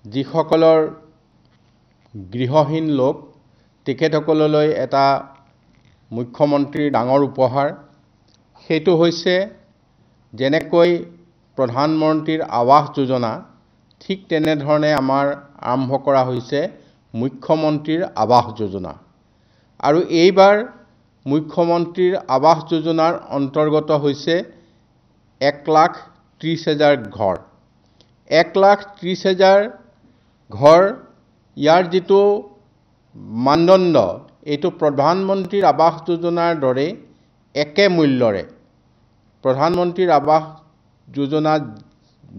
যিসকলৰ গৃহহীন লোক তেখেতসকললৈ এটা মুখ্যমন্ত্ৰীৰ ডাঙৰ উপহাৰ সেইটো হৈছে যেনেকৈ প্ৰধানমন্ত্ৰীৰ আৱাস যোজনা ঠিক তেনেধৰণে আমাৰ আৰম্ভ কৰা হৈছে মুখ্যমন্ত্ৰীৰ আৱাস যোজনা আৰু এইবাৰ মুখ্যমন্ত্ৰীৰ আৱাস যোজনাৰ অন্তৰ্গত হৈছে 1,30,000 ঘৰ 1,30,000 ঘৰ ইয়াৰ যিটো মানদণ্ড এইটো প্ৰধানমন্ত্ৰীৰ আৱাস যোজনাৰ দৰে একে মূল্যৰে প্ৰধানমন্ত্ৰীৰ আৱাস যোজনা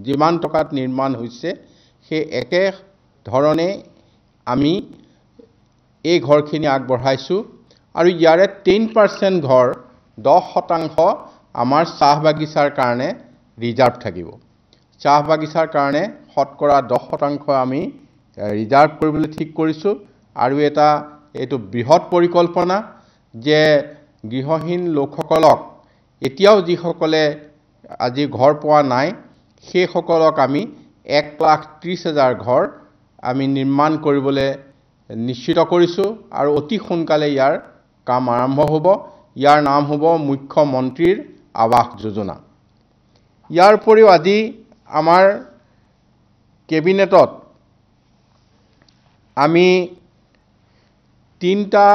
যিমান টকাত নিৰ্মাণ হৈছে সেই একে ধৰণে আমি এই ঘৰখিনি আগবঢ়াইছোঁ আৰু ইয়াৰে 10% ঘৰ 10% আমাৰ চাহ বাগিচাৰ কাৰণে ৰিজাৰ্ভ থাকিব চাহ বাগিচাৰ কাৰণে শতকৰা 10% আমি ৰিজাৰ্ভ কৰিবলৈ ঠিক কৰিছোঁ আৰু এইটো বৃহৎ পৰিকল্পনা যে গৃহহীন লোকসকলক এতিয়াও যিসকলে আজি ঘৰ পোৱা নাই সেইসকলক আমি 1,30,000 ঘৰ আমি নিৰ্মাণ কৰিবলৈ নিশ্চিত কৰিছোঁ আৰু অতি সোনকালে ইয়াৰ কাম আৰম্ভ হ'ব ইয়াৰ নাম হ'ব মুখ্যমন্ত্ৰীৰ আৱাস যোজনা ইয়াৰ উপৰিও আজি আমাৰ কেবিনেটত আমি তিনিটা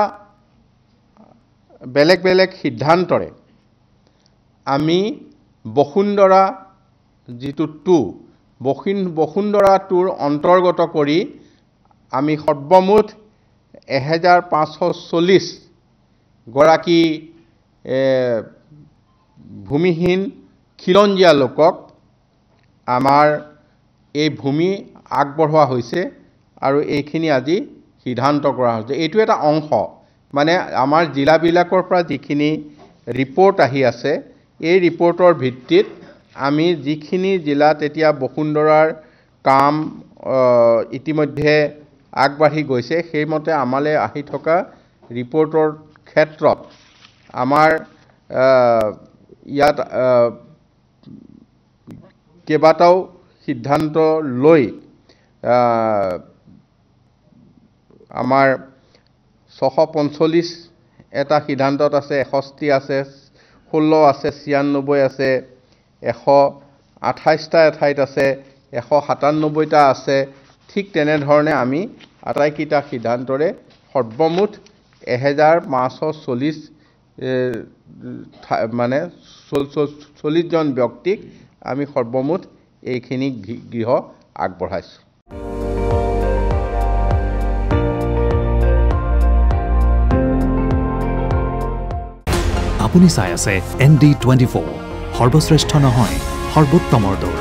বেলেগ বেলেগ সিদ্ধান্তৰে আমি বসুন্ধৰা যিটো বসুন্ধৰাটোৰ অন্তৰ্গত কৰি আমি সৰ্বমুঠ 1,540 গৰাকী ভূমিহীন খিলঞ্জীয়া লোকক আমাৰ এই ভূমি আগবঢ়োৱা হৈছে আৰু এইখিনি আজি সিদ্ধান্ত কৰা হৈছে এইটো এটা অংশ মানে আমাৰ জিলাবিলাকৰ পৰা যিখিনি ৰিপৰ্ট আহি আছে এই ৰিপৰ্টৰ ভিত্তিত আমি যিখিনি জিলাত এতিয়া বসুন্ধৰাৰ কাম ইতিমধ্যে আগবাঢ়ি গৈছে সেইমতে আমালৈ আহি থকা ৰিপৰ্টৰ ক্ষেত্ৰত আমাৰ ইয়াত কেইবাটাও সিদ্ধান্ত লৈ আমাৰ 645 এটা সিদ্ধান্তত আছে 61 আছে 16 আছে 96 আছে 128টা এঠাইত আছে 197টা আছে ঠিক তেনেধৰণে আমি আটাইকেইটা সিদ্ধান্তৰে সৰ্বমুঠ 1,540 মানে 40 জন ব্যক্তিক আমি সৰ্বমুঠ এইখিনি গৃহ আগবঢ়াইছোঁ আপুনি চাই আছে ND24 সৰ্বশ্ৰেষ্ঠ নহয় সৰ্বোত্তমৰ দৌৰ